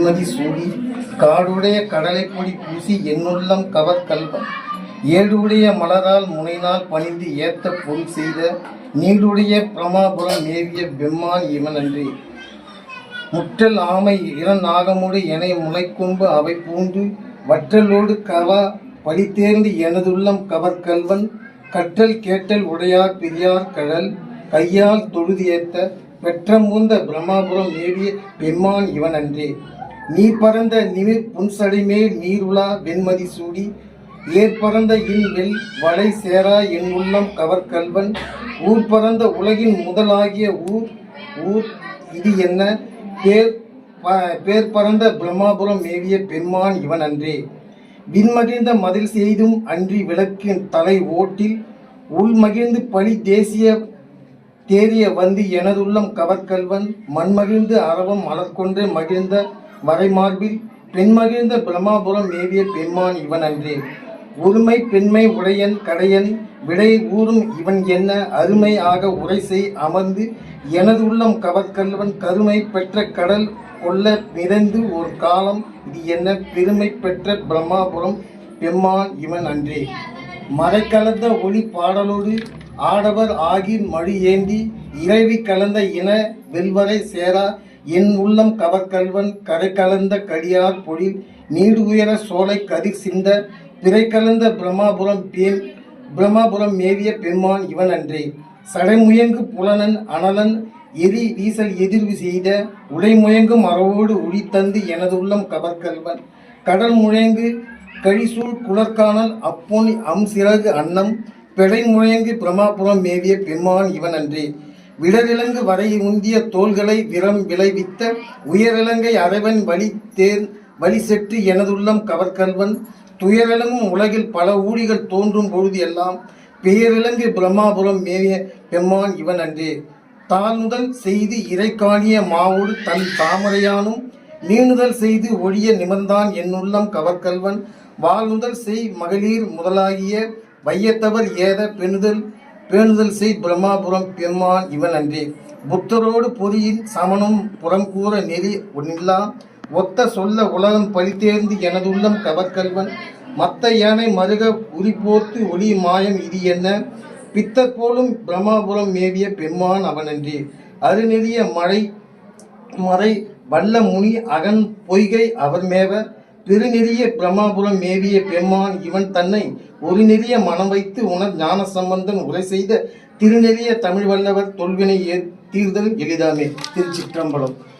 வெண்மதி சூடி காடுடைய கடலை பொடி பூசி என்னுள்ளம் கவர்கல்வன் ஏடுடைய மலரால் முனைநாள் பணிந்து ஏத்த பொருள் செய்த நீடுடைய பிரமாபுரம் மேவிய பெம்மான் இவன் அன்றே. முற்றல் ஆமை நாகமுடு என முளைக்கொம்பு அவை பூண்டு வற்றலோடு கவா பழித்தேர்ந்து எனதுள்ளம் கவர்கல்வன் கற்றல் கேட்டல் உடையார் பெரியார் கடல் கையால் தொழுது ஏத்த பெற்றமூந்த பிரமாபுரம் மேவிய பெம்மான் இவன் அன்றே. நீர் பறந்த நிமிர் புன்சடைமேல் நீருலா வெண்மதி சூடி ஏற்பறந்த இன்வெல் வளை சேரா என் உள்ளம் கவர்கல்வன் ஊர் பறந்த உலகின் முதலாகிய ஊர் இது என்ன பேர் பறந்த பிரம்மாபுரம் மேவிய பெம்மான் இவன் அன்றே. விண்மகிழ்ந்த மதில் செய்தும் அன்றி விளக்கின் தலை ஓட்டில் உள்மகிழ்ந்து பழி தேசிய தேறிய வந்து எனதுள்ளம் கவர்கல்வன் மண்மகிழ்ந்து அறவம் மலர்கொன்று மகிழ்ந்த வரைமார்பில் பெண்மகிழ்ந்த பிரம்மாபுரம் மேவிய பெம்மான் இவன் அன்றே. ஒருமை பெண்மை உடையன் கடையன் விடை ஊறும் இவன் என்ன அருமை ஆக உரை செய் அமர்ந்து எனது உள்ளம் கவர்கல்வன் கருமை பெற்ற கடல் கொள்ள நிறைந்து ஒரு காலம் இது என்ன பெருமை பெற்ற பிரம்மாபுரம் பெம்மான் இவன் அன்றே. மறை கலந்த ஒளி பாடலோடு ஆடவர் ஆகி மழி ஏந்தி இறைவி கலந்த இன வெல்வரை சேரா என் உள்ளம் கவர்கல்வன் கரை கலந்த கடியார் பொழில் நீடு உயர சோலை கதிர் சிந்த பிறை கலந்த பிரம்மாபுரம் மேவிய பெம்மான் இவன் அன்றே. சடைமுயங்கு புலனன் அனலன் எரி வீசல் எதிர்வு செய்த உடைமுயங்கும் அறவோடு உழித்தந்து எனது உள்ளம் கவர்கல்வன் கடல் முழங்கு கழிசூழ் குளர்கானல் அப்பொன் சிறகு அன்னம் பெடை முழங்கு பிரம்மாபுரம் மேவிய பெம்மான் இவன் அன்றே. விடரிலங்கு வரை முந்திய தோள்களை விரம் விளைவித்த உயரிலங்கை அரைவன் வழி செற்று எனதுள்ளம் கவர்கல்வன் துயரிலங்கும் உலகில் பல ஊழிகள் தோன்றும் பொழுது எல்லாம் பெயரிலங்கு பிரம்மாபுரம் மேவிய பெம்மான் இவன் அன்றே. தாழ்நுதல் செய்து இறை காணிய மாவோடு தன் தாமரையானும் நீணுதல் செய்து ஒழிய நிமர்ந்தான் என்னுள்ளம் கவர்கல்வன் வாழ்நுதல் செய் மகளிர் முதலாகிய வையத்தவர் ஏத பேணுதல் செய் பிரம்மாபுரம் பெம்மான் இவன் அன்றே. புத்தரோடு பொறியின் சமணம் புறங்கூற நெறி ஒன்னில்லா ஒத்த சொல்ல உலகம் பழித்தேர்ந்து எனது உள்ளம் கவர்கல்வன் மத்த யானை மருக உரிபோர்த்து ஒளி மாயம் இது என்ன பித்தர் போலும் பிரம்மாபுரம் மேவிய பெம்மான் அவனன்றே. அருநெறிய மறை வல்ல முனி அகன் பொய்கை அவர் மேவ பெருநெறிய பிரம்மாபுரம் மேவிய பெம்மான் இவன் தன்னை ஒரு நெறிய மனம் வைத்து உணர் ஞான சம்பந்தன் உரை செய்த திருநெறிய தமிழ் வல்லவர் தொல்வினை தீர்தல் எளிதாமே. திருச்சிற்றம்பலம்.